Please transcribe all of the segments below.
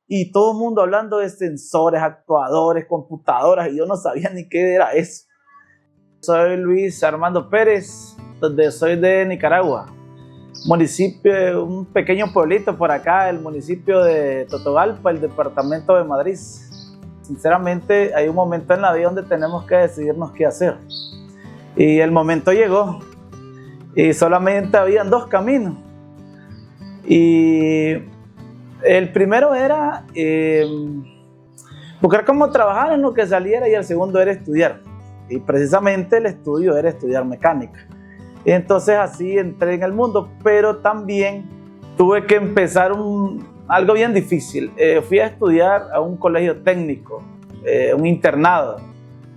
y todo el mundo hablando de sensores, actuadores, computadoras, y yo no sabía ni qué era eso. Soy Luis Armando Pérez, soy de Nicaragua, municipio, un pequeño pueblito por acá, el municipio de Totogalpa, el departamento de Madrid. Sinceramente, hay un momento en la vida donde tenemos que decidirnos qué hacer. Y el momento llegó, y solamente habían dos caminos. Y el primero era buscar cómo trabajar en lo que saliera, y el segundo era estudiar. Y precisamente el estudio era estudiar mecánica. Y entonces así entré en el mundo, pero también tuve que empezar algo bien difícil. Fui a estudiar a un colegio técnico, un internado.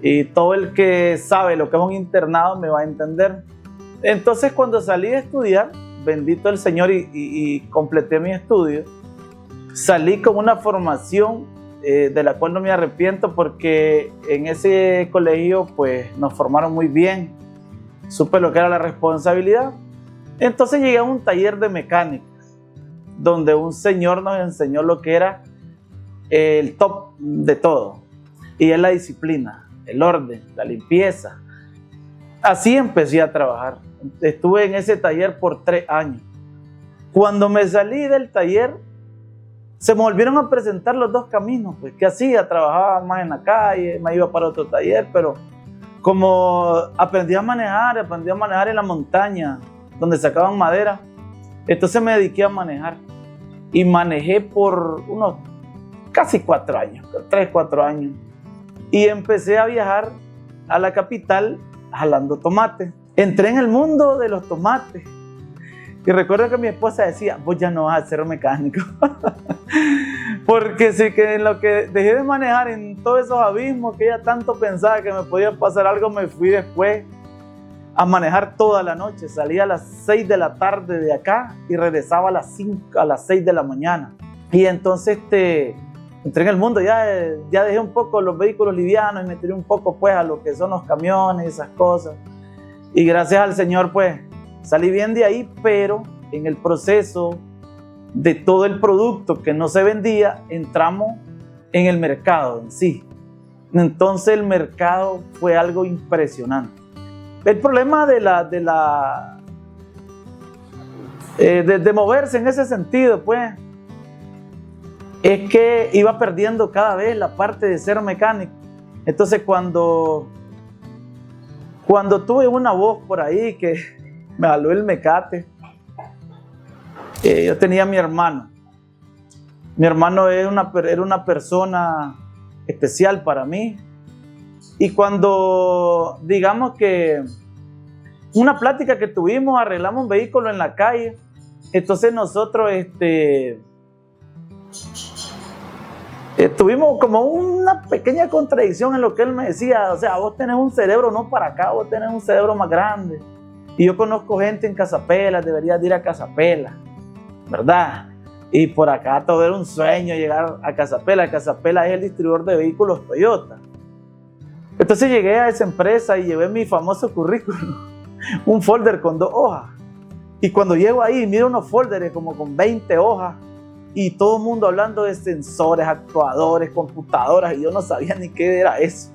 Y todo el que sabe lo que es un internado me va a entender. Entonces cuando salí a estudiar, bendito el Señor, y completé mi estudio, salí con una formación de la cual no me arrepiento, porque en ese colegio pues nos formaron muy bien, supe lo que era la responsabilidad. Entonces llegué a un taller de mecánica donde un señor nos enseñó lo que era el top de todo, y es la disciplina, el orden, la limpieza. Así empecé a trabajar. Estuve en ese taller por 3 años. Cuando me salí del taller, se me volvieron a presentar los dos caminos. Pues, ¿qué hacía? Trabajaba más en la calle, me iba para otro taller, pero como aprendí a manejar en la montaña, donde sacaban madera, entonces me dediqué a manejar. Y manejé por unos casi 4 años, 3, 4 años. Y empecé a viajar a la capital jalando tomate. Entré en el mundo de los tomates. Y recuerdo que mi esposa decía, vos ya no vas a ser mecánico. Porque sí, que en lo que dejé de manejar, en todos esos abismos que ella tanto pensaba que me podía pasar algo, me fui después a manejar toda la noche. Salía a las 6 de la tarde de acá y regresaba a las 6 de la mañana. Y entonces entré en el mundo, ya dejé un poco los vehículos livianos y me tiré un poco pues a lo que son los camiones y esas cosas. Y gracias al Señor pues salí bien de ahí, pero en el proceso de todo el producto que no se vendía, entramos en el mercado en sí. Entonces el mercado fue algo impresionante. El problema de moverse en ese sentido pues es que iba perdiendo cada vez la parte de ser mecánico. Entonces cuando tuve una voz por ahí que me jaló el mecate, yo tenía a mi hermano. Mi hermano era una persona especial para mí. Y cuando, digamos que una plática que tuvimos, arreglamos un vehículo en la calle, entonces nosotros tuvimos como una pequeña contradicción en lo que él me decía. O sea, vos tenés un cerebro no para acá, vos tenés un cerebro más grande. Y yo conozco gente en Casapela, deberías ir a Casapela, ¿verdad? Y por acá todo era un sueño llegar a Casapela. Casapela es el distribuidor de vehículos Toyota. Entonces llegué a esa empresa y llevé mi famoso currículum, un folder con 2 hojas. Y cuando llego ahí, miro unos folders como con 20 hojas. Y todo el mundo hablando de sensores, actuadores, computadoras, y yo no sabía ni qué era eso.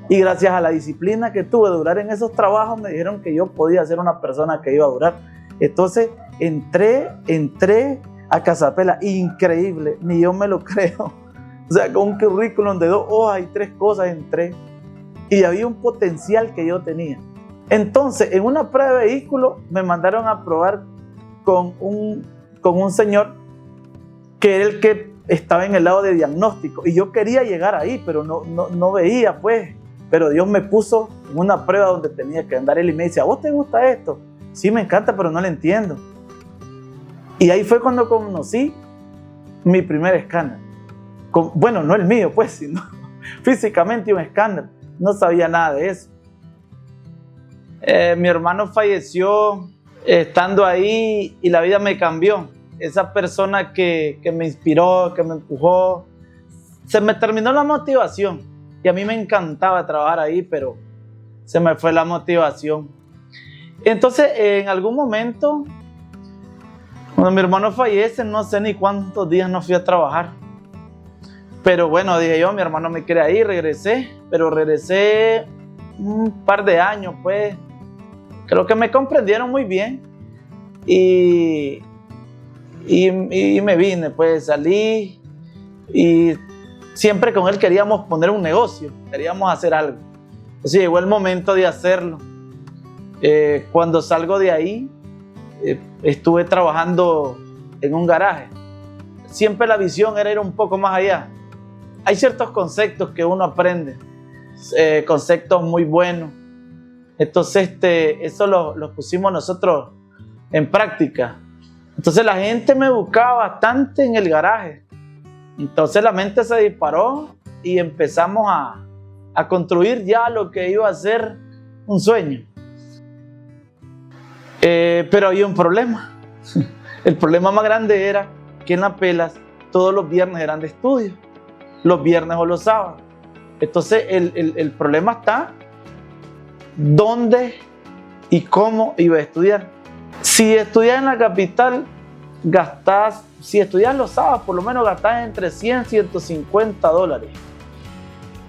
Y gracias a la disciplina que tuve de durar en esos trabajos, me dijeron que yo podía ser una persona que iba a durar. Entonces entré a Casapela, increíble, ni yo me lo creo. O sea, con un currículum de 2 hojas y 3 cosas entré. Y había un potencial que yo tenía. Entonces, en una prueba de vehículo, me mandaron a probar con un señor que era el que estaba en el lado de diagnóstico. Y yo quería llegar ahí, pero no veía, pues. Pero Dios me puso en una prueba donde tenía que andar él y me dice, ¿a vos te gusta esto? Sí, me encanta, pero no lo entiendo. Y ahí fue cuando conocí mi primer escáner. Bueno, no el mío, pues, sino físicamente un escáner. No sabía nada de eso. Mi hermano falleció estando ahí y la vida me cambió. Esa persona que me inspiró, que me empujó, se me terminó la motivación. Y a mí me encantaba trabajar ahí, pero se me fue la motivación. Entonces, en algún momento, Cuando mi hermano fallece, no sé ni cuántos días no fui a trabajar. Pero bueno, dije yo, mi hermano me quiere ahí, regresé. Pero regresé un par de años, pues. Creo que me comprendieron muy bien. Y me vine, pues salí. Y siempre con él queríamos poner un negocio, queríamos hacer algo. Entonces llegó el momento de hacerlo. Cuando salgo de ahí, estuve trabajando en un garaje. Siempre la visión era ir un poco más allá. Hay ciertos conceptos que uno aprende, conceptos muy buenos. Entonces eso lo pusimos nosotros en práctica. Entonces la gente me buscaba bastante en el garaje. Entonces la mente se disparó y empezamos a construir ya lo que iba a ser un sueño. Pero había un problema. El problema más grande era que en Las Pelas todos los viernes eran de estudio, los viernes o los sábados. Entonces el problema está dónde y cómo iba a estudiar. Si estudias en la capital, si estudias los sábados, por lo menos gastás entre 100 y 150 dólares.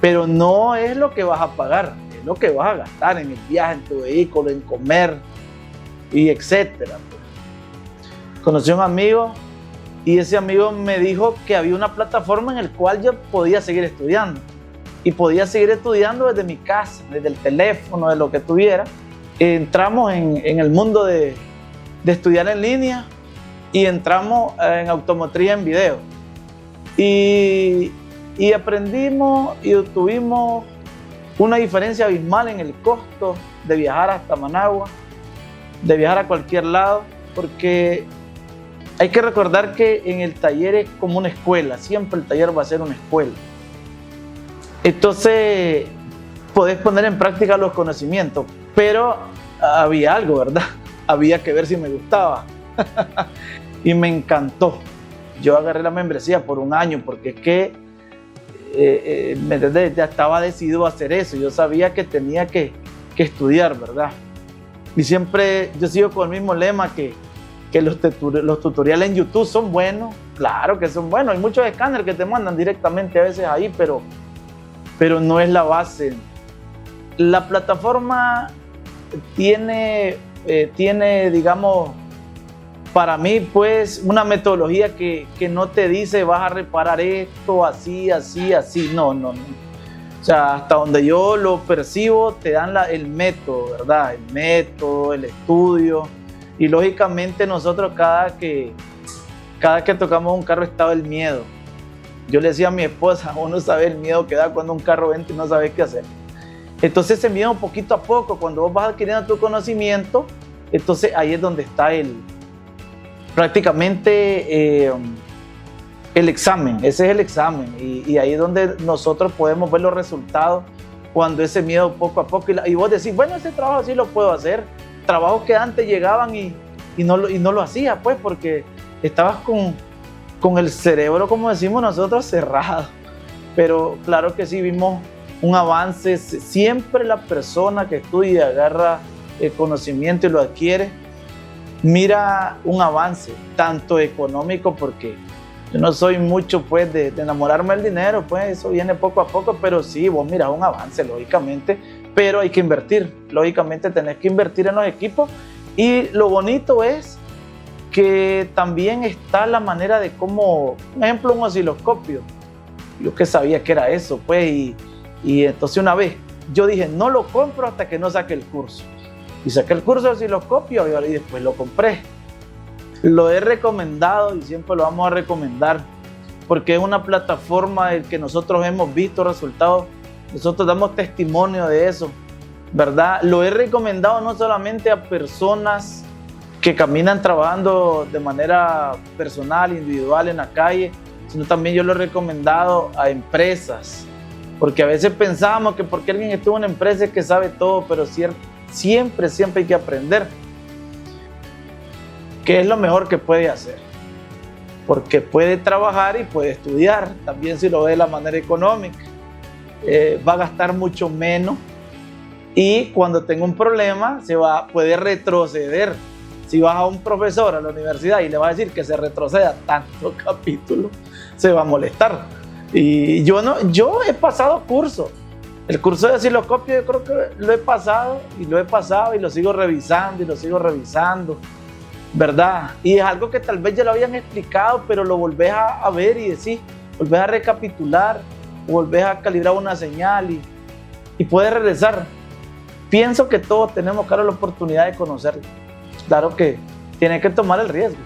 Pero no es lo que vas a pagar, es lo que vas a gastar en el viaje, en tu vehículo, en comer y etcétera. Conocí a un amigo y ese amigo me dijo que había una plataforma en la cual yo podía seguir estudiando. Y podía seguir estudiando desde mi casa, desde el teléfono, de lo que tuviera. Entramos en el mundo de estudiar en línea y entramos en automotriz en video. Y aprendimos y tuvimos una diferencia abismal en el costo de viajar hasta Managua, de viajar a cualquier lado, porque hay que recordar que en el taller es como una escuela, siempre el taller va a ser una escuela. Entonces podés poner en práctica los conocimientos, pero había algo, ¿verdad? Había que ver si me gustaba. Y me encantó. Yo agarré la membresía por un año porque es que ya estaba decidido a hacer eso. Yo sabía que tenía que estudiar, ¿verdad? Y siempre yo sigo con el mismo lema que los tutoriales en YouTube son buenos. Claro que son buenos. Hay muchos escáneres que te mandan directamente a veces ahí, pero no es la base. La plataforma tiene, digamos, para mí, pues, una metodología que no te dice vas a reparar esto, así, así, así. No. O sea, hasta donde yo lo percibo, te dan el método, ¿verdad? El método, el estudio. Y lógicamente nosotros cada que tocamos un carro estaba el miedo. Yo le decía a mi esposa, uno sabe el miedo que da cuando un carro entra y no sabes qué hacer. Entonces ese miedo poquito a poco, cuando vos vas adquiriendo tu conocimiento, entonces ahí es donde está prácticamente el examen. Ese es el examen y ahí es donde nosotros podemos ver los resultados cuando ese miedo poco a poco, y vos decís, bueno, ese trabajo sí lo puedo hacer. Trabajos que antes llegaban y no lo hacía, pues, porque estabas con el cerebro, como decimos nosotros, cerrado. Pero claro que sí vimos un avance. Siempre la persona que estudia, agarra el conocimiento y lo adquiere, mira un avance, tanto económico, porque yo no soy mucho pues de enamorarme del dinero, pues eso viene poco a poco, pero sí, vos mirás un avance, lógicamente, pero hay que invertir, lógicamente tenés que invertir en los equipos. Y lo bonito es que también está la manera de cómo, por ejemplo, un osciloscopio. Yo que sabía que era eso, pues, y entonces una vez yo dije, no lo compro hasta que no saque el curso. Y saqué el curso de osciloscopio y después lo compré. Lo he recomendado y siempre lo vamos a recomendar porque es una plataforma en que nosotros hemos visto resultados, nosotros damos testimonio de eso, ¿verdad? Lo he recomendado no solamente a personas que caminan trabajando de manera personal, individual en la calle, sino también yo lo he recomendado a empresas, porque a veces pensamos que porque alguien estuvo en una empresa es que sabe todo, pero siempre hay que aprender. ¿Qué es lo mejor que puede hacer? Porque puede trabajar y puede estudiar, también si lo ve de la manera económica. Va a gastar mucho menos y cuando tenga un problema puede retroceder. si vas a un profesor a la universidad y le vas a decir que se retroceda tantos capítulos, se va a molestar. Y yo he pasado curso. El curso de xilocopio yo creo que lo he pasado y lo sigo revisando y lo sigo revisando, ¿verdad? Y es algo que tal vez ya lo habían explicado, pero lo volvés a ver y decís, volvés a recapitular, volvés a calibrar una señal y puedes regresar. Pienso que todos tenemos, claro, la oportunidad de conocerlo. Claro que tiene que tomar el riesgo.